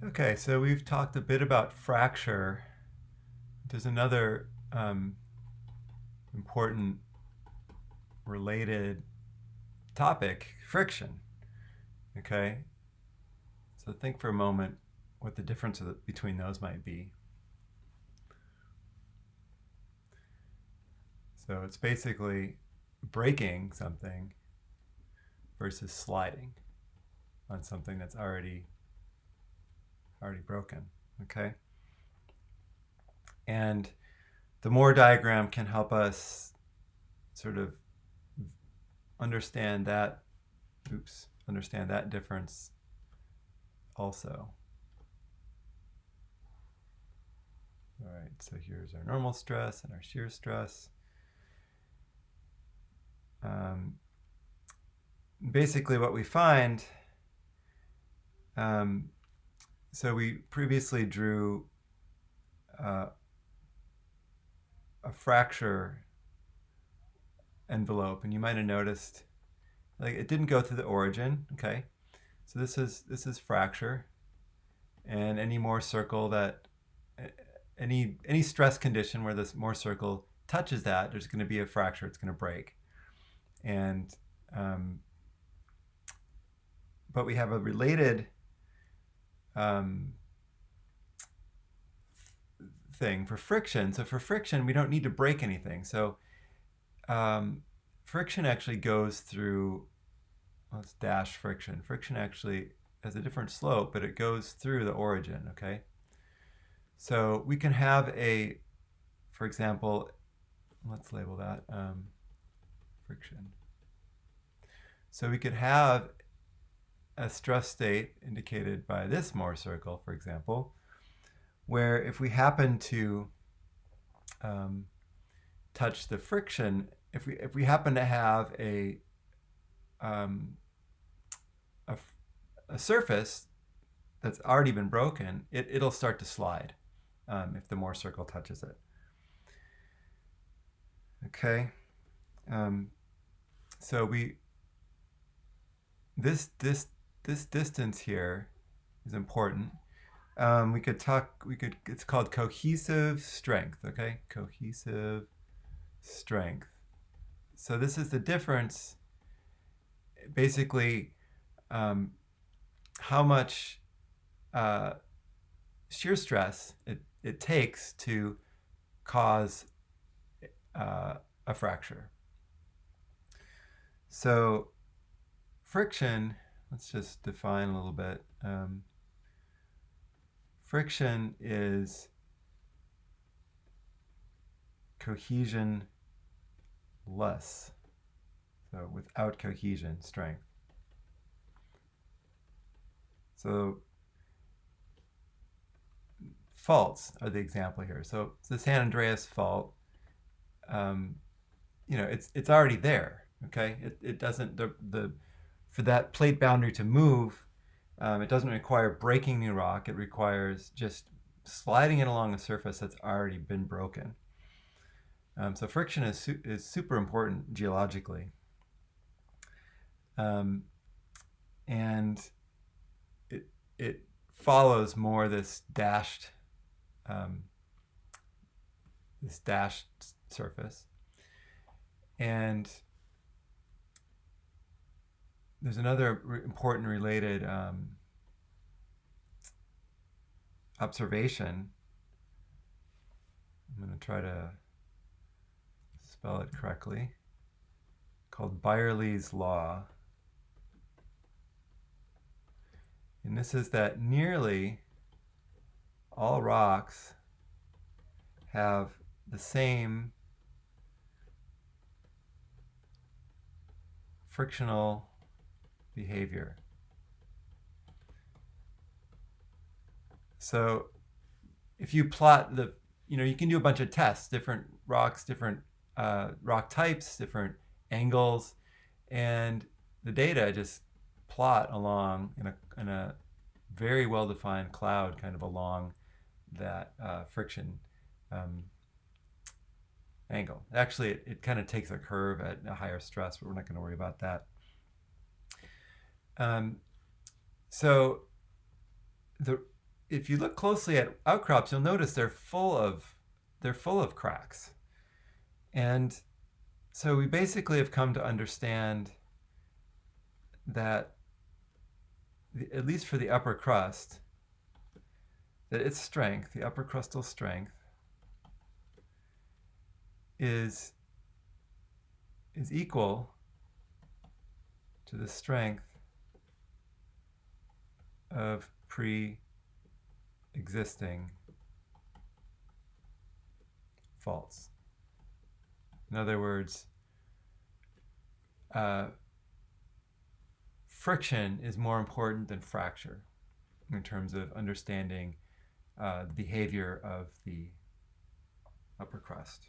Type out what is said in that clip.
Okay, so we've talked a bit about fracture. There's another important related topic, friction. Okay, so think for a moment what the difference between those might be. So it's basically breaking something versus sliding on something that's already broken. Okay, and the Moore diagram can help us sort of understand that. Understand that difference also. All right, so here's our normal stress and our shear stress. Basically what we find, so we previously drew a fracture envelope, and you might have noticed like it didn't go through the origin. Okay, so this is fracture, and any Moore circle that any stress condition where this Moore circle touches that, there's going to be a fracture. It's going to break, and but we have a related thing for friction. So for friction, we don't need to break anything. So friction actually goes through, let's dash friction. Friction actually has a different slope, but it goes through the origin, okay? So we can have for example, let's label that friction. So we could have a stress state indicated by this Moore circle, for example, where if we happen to touch the friction, if we happen to have a surface that's already been broken, it'll start to slide if the Moore circle touches it. Okay, so this distance here is important. It's called cohesive strength. Okay, cohesive strength. So this is the difference, basically, how much shear stress it takes to cause a fracture. So friction, let's just define a little bit. Friction is cohesion less. So without cohesion, strength. So faults are the example here. So the San Andreas fault, it's already there. Okay, it doesn't for that plate boundary to move. It doesn't require breaking new rock. It requires just sliding it along a surface that's already been broken. So friction is super important geologically. And it follows more this dashed surface. And there's another important related observation. I'm going to try to spell it correctly, called Byerlee's law. And this is that nearly all rocks have the same frictional behavior. So if you plot you can do a bunch of tests, different rocks, different rock types, different angles, and the data just plot along in a very well-defined cloud kind of along that friction angle. Actually, it kind of takes a curve at a higher stress, but we're not going to worry about that. So if you look closely at outcrops, you'll notice they're full of cracks. And so we basically have come to understand that, at least for the upper crust, that its strength, the upper crustal strength, is equal to the strength of pre-existing faults. In other words, friction is more important than fracture in terms of understanding the behavior of the upper crust.